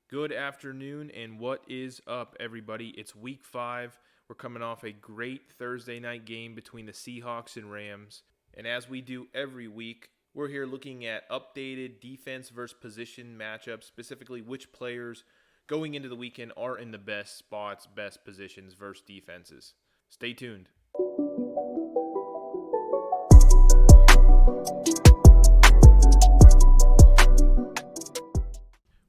Good afternoon, and what is up, everybody? It's week 5. We're coming off a great Thursday night game between the Seahawks and Rams. And as we do every week, we're here looking at updated defense versus position matchups, specifically which players going into the weekend are in the best spots, best positions versus defenses. Stay tuned.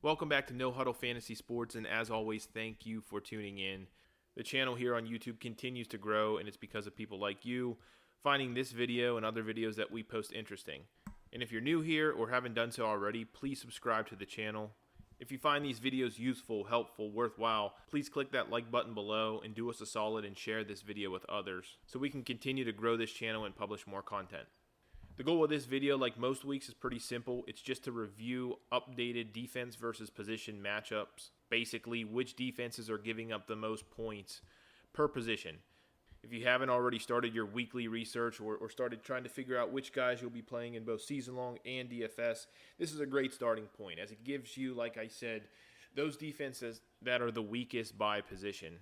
Welcome back to No Huddle Fantasy Sports, and as always, thank you for tuning in. The channel here on YouTube continues to grow, and it's because of people like you finding this video and other videos that we post interesting. And if you're new here or haven't done so already, please subscribe to the channel. If you find these videos useful, helpful, worthwhile, please click that like button below and do us a solid and share this video with others so we can continue to grow this channel and publish more content. The goal of this video, like most weeks, is pretty simple. It's just to review updated defense versus position matchups. Basically, which defenses are giving up the most points per position. If you haven't already started your weekly research or started trying to figure out which guys you'll be playing in both season-long and DFS, this is a great starting point as it gives you, like I said, those defenses that are the weakest by position.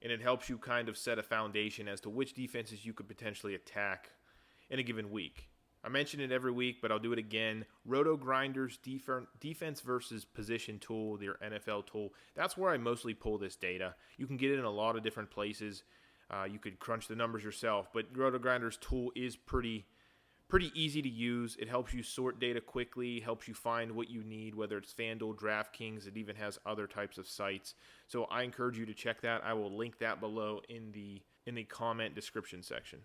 And it helps you kind of set a foundation as to which defenses you could potentially attack in a given week. I mention it every week, but I'll do it again. Roto Grinders defense versus position tool, their NFL tool. That's where I mostly pull this data. You can get it in a lot of different places. You could crunch the numbers yourself, but Roto Grinders tool is pretty easy to use. It helps you sort data quickly, helps you find what you need, whether it's FanDuel, DraftKings. It even has other types of sites. So I encourage you to check that. I will link that below in the comment description section.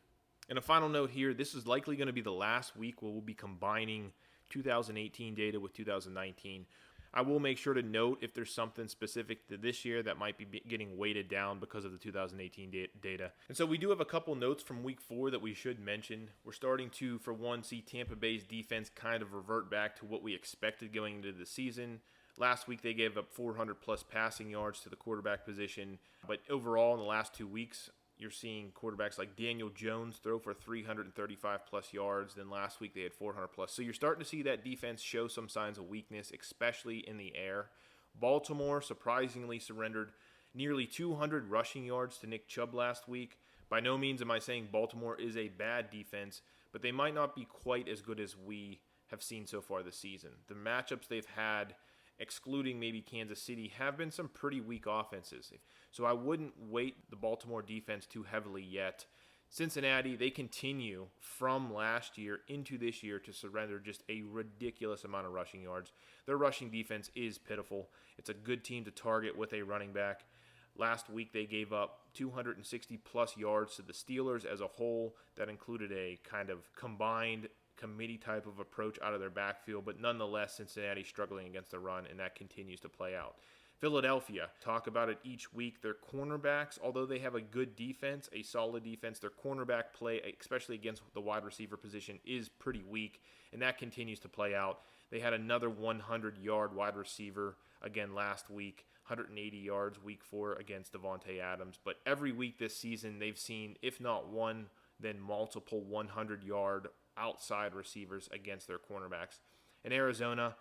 And a final note here, this is likely going to be the last week where we'll be combining 2018 data with 2019. I will make sure to note if there's something specific to this year that might be getting weighted down because of the 2018 data. And so we do have a couple notes from week 4 that we should mention. We're starting to, for one, see Tampa Bay's defense kind of revert back to what we expected going into the season. Last week they gave up 400-plus passing yards to the quarterback position. But overall, in the last 2 weeks, you're seeing quarterbacks like Daniel Jones throw for 335-plus yards. Then last week they had 400-plus. So you're starting to see that defense show some signs of weakness, especially in the air. Baltimore surprisingly surrendered nearly 200 rushing yards to Nick Chubb last week. By no means am I saying Baltimore is a bad defense, but they might not be quite as good as we have seen so far this season. The matchups they've had, excluding maybe Kansas City, have been some pretty weak offenses. So I wouldn't weight the Baltimore defense too heavily yet. Cincinnati, they continue from last year into this year to surrender just a ridiculous amount of rushing yards. Their rushing defense is pitiful. It's a good team to target with a running back. Last week they gave up 260-plus yards to the Steelers as a whole. That included a kind of combined committee type of approach out of their backfield, but nonetheless, Cincinnati struggling against the run, and that continues to play out. Philadelphia, talk about it each week. Their cornerbacks, although they have a good defense, a solid defense, their cornerback play, especially against the wide receiver position, is pretty weak, and that continues to play out. They had another 100-yard wide receiver again last week, 180 yards week 4 against Devontae Adams. But every week this season, they've seen, if not one, then multiple 100-yard outside receivers against their cornerbacks. In Arizona,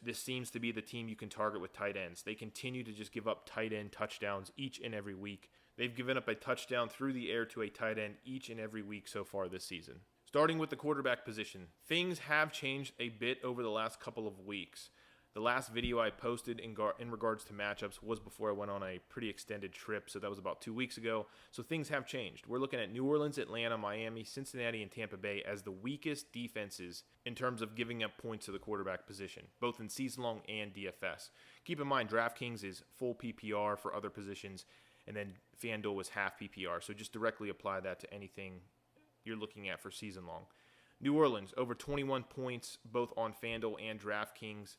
this seems to be the team you can target with tight ends. They continue to just give up tight end touchdowns each and every week. They've given up a touchdown through the air to a tight end each and every week so far this season. Starting with the quarterback position, things have changed a bit over the last couple of weeks. The last video I posted in regards to matchups was before I went on a pretty extended trip, so that was about 2 weeks ago. So things have changed. We're looking at New Orleans, Atlanta, Miami, Cincinnati, and Tampa Bay as the weakest defenses in terms of giving up points to the quarterback position, both in season-long and DFS. Keep in mind, DraftKings is full PPR for other positions, and then FanDuel was half PPR. So just directly apply that to anything you're looking at for season-long. New Orleans, over 21 points, both on FanDuel and DraftKings,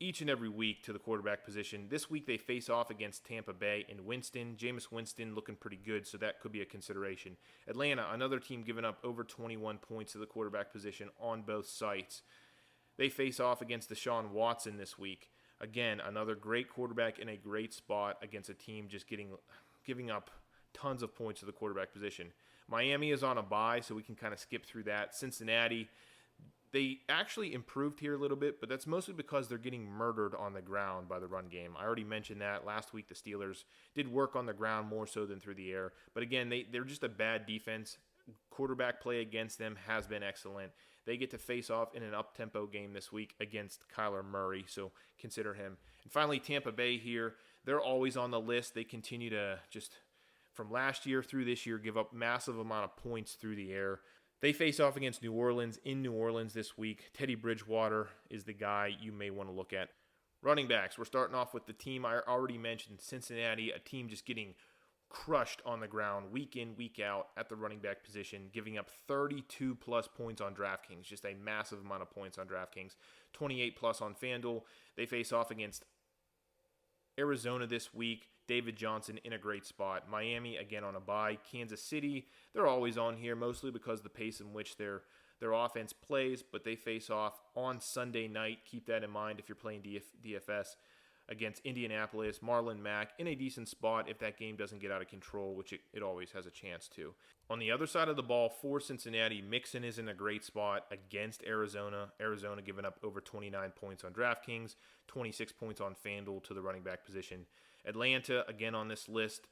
each and every week to the quarterback position. This week they face off against Tampa Bay and Winston. Jameis Winston looking pretty good, so that could be a consideration. Atlanta, another team giving up over 21 points to the quarterback position on both sites. They face off against Deshaun Watson this week. Again, another great quarterback in a great spot against a team just giving up tons of points to the quarterback position. Miami is on a bye, so we can kind of skip through that. Cincinnati, They actually improved here a little bit, but that's mostly because they're getting murdered on the ground by the run game. I already mentioned that last week. The Steelers did work on the ground more so than through the air. But again, they're just a bad defense. Quarterback play against them has been excellent. They get to face off in an up-tempo game this week against Kyler Murray, so consider him. And finally, Tampa Bay here. They're always on the list. They continue to just, from last year through this year, give up massive amount of points through the air. They face off against New Orleans in New Orleans this week. Teddy Bridgewater is the guy you may want to look at. Running backs, we're starting off with the team I already mentioned, Cincinnati, a team just getting crushed on the ground week in, week out at the running back position, giving up 32-plus points on DraftKings, just a massive amount of points on DraftKings, 28-plus on FanDuel. They face off against Arizona this week. David Johnson in a great spot. Miami, again, on a bye. Kansas City, they're always on here, mostly because the pace in which their offense plays, but they face off on Sunday night. Keep that in mind if you're playing DFS against Indianapolis. Marlon Mack in a decent spot if that game doesn't get out of control, which it always has a chance to. On the other side of the ball, for Cincinnati, Mixon is in a great spot against Arizona. Arizona giving up over 29 points on DraftKings, 26 points on FanDuel to the running back position. Atlanta, again on this list,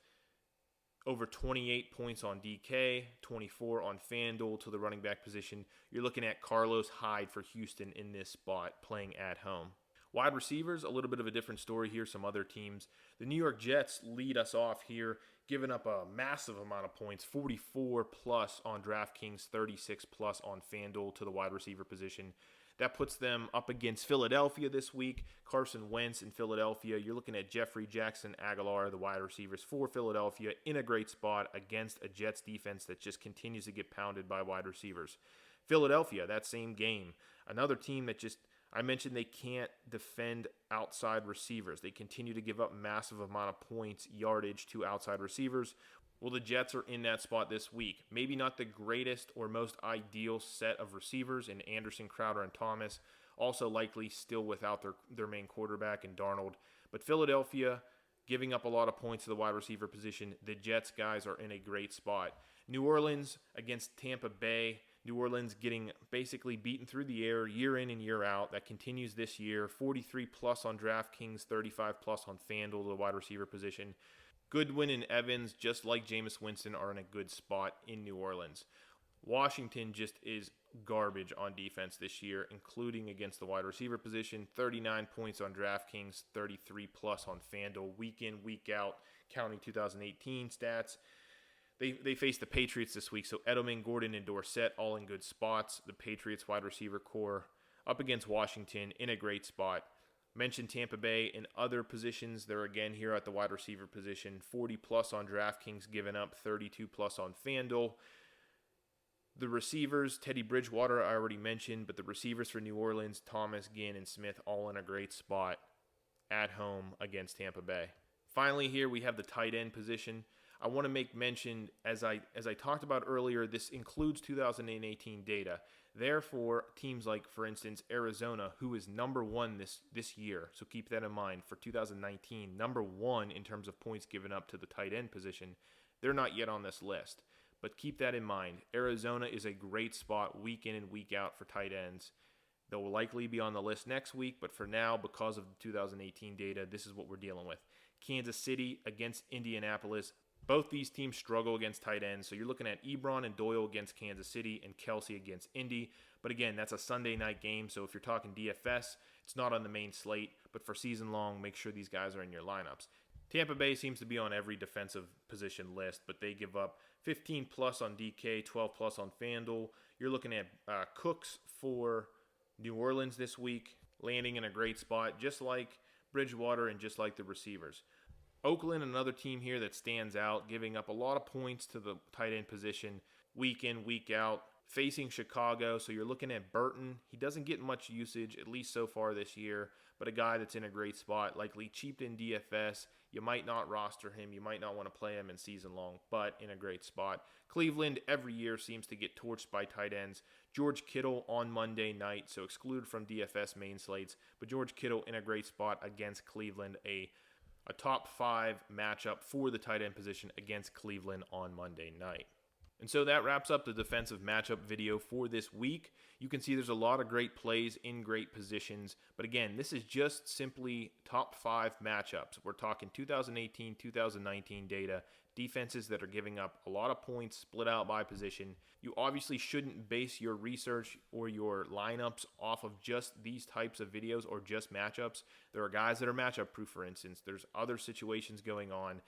over 28 points on DK, 24 on FanDuel to the running back position. You're looking at Carlos Hyde for Houston in this spot, playing at home. Wide receivers, a little bit of a different story here. Some other teams. The New York Jets lead us off here, giving up a massive amount of points, 44-plus on DraftKings, 36-plus on FanDuel to the wide receiver position. That puts them up against Philadelphia this week. Carson Wentz in Philadelphia. You're looking at Jeffrey Jackson Aguilar, the wide receivers for Philadelphia, in a great spot against a Jets defense that just continues to get pounded by wide receivers. Philadelphia, that same game. Another team that just, I mentioned they can't defend outside receivers. They continue to give up massive amount of points, yardage to outside receivers. Well, the Jets are in that spot this week. Maybe not the greatest or most ideal set of receivers in Anderson, Crowder, and Thomas. Also likely still without their main quarterback in Darnold. But Philadelphia giving up a lot of points to the wide receiver position. The Jets guys are in a great spot. New Orleans against Tampa Bay. New Orleans getting basically beaten through the air year in and year out. That continues this year. 43-plus on DraftKings, 35-plus on FanDuel to the wide receiver position. Goodwin and Evans, just like Jameis Winston, are in a good spot in New Orleans. Washington just is garbage on defense this year, including against the wide receiver position. 39 points on DraftKings, 33-plus on FanDuel, week in, week out, counting 2018 stats. They face the Patriots this week, so Edelman, Gordon, and Dorsett all in good spots. The Patriots wide receiver core up against Washington in a great spot. Mentioned Tampa Bay in other positions. They're again here at the wide receiver position. 40-plus on DraftKings, giving up 32-plus on FanDuel. The receivers, Teddy Bridgewater, I already mentioned, but the receivers for New Orleans, Thomas, Ginn, and Smith, all in a great spot at home against Tampa Bay. Finally here, we have the tight end position. I want to make mention, as I talked about earlier, this includes 2018 data. Therefore, teams like, for instance, Arizona, who is number one this year, so keep that in mind, for 2019, number one in terms of points given up to the tight end position, they're not yet on this list. But keep that in mind. Arizona is a great spot week in and week out for tight ends. They'll likely be on the list next week, but for now, because of the 2018 data, this is what we're dealing with. Kansas City against Indianapolis. Both these teams struggle against tight ends, so you're looking at Ebron and Doyle against Kansas City and Kelsey against Indy. But again, that's a Sunday night game, so if you're talking DFS, it's not on the main slate. But for season long, make sure these guys are in your lineups. Tampa Bay seems to be on every defensive position list, but they give up 15-plus on DK, 12-plus on FanDuel. You're looking at Cooks for New Orleans this week, landing in a great spot, just like Bridgewater and just like the receivers. Oakland, another team here that stands out, giving up a lot of points to the tight end position week in, week out, facing Chicago. So you're looking at Burton. He doesn't get much usage, at least so far this year, but a guy that's in a great spot, likely cheap in DFS. You might not roster him. You might not want to play him in season long, but in a great spot. Cleveland every year seems to get torched by tight ends. George Kittle on Monday night, so excluded from DFS main slates, but George Kittle in a great spot against Cleveland, a top 5 matchup for the tight end position against Cleveland on Monday night. And so that wraps up the defensive matchup video for this week. You can see there's a lot of great plays in great positions. But again, this is just simply top 5 matchups. We're talking 2018, 2019 data, defenses that are giving up a lot of points split out by position. You obviously shouldn't base your research or your lineups off of just these types of videos or just matchups. There are guys that are matchup proof, for instance. There's other situations going on.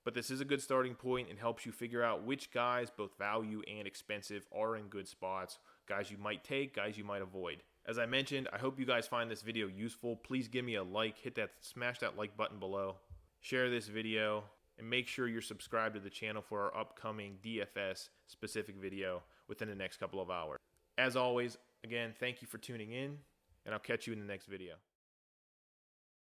But this is a good starting point and helps you figure out which guys, both value and expensive, are in good spots, guys you might take, guys you might avoid. As I mentioned, I hope you guys find this video useful. Please give me a like, smash that like button below, share this video, and make sure you're subscribed to the channel for our upcoming DFS specific video within the next couple of hours. As always, again, thank you for tuning in, and I'll catch you in the next video.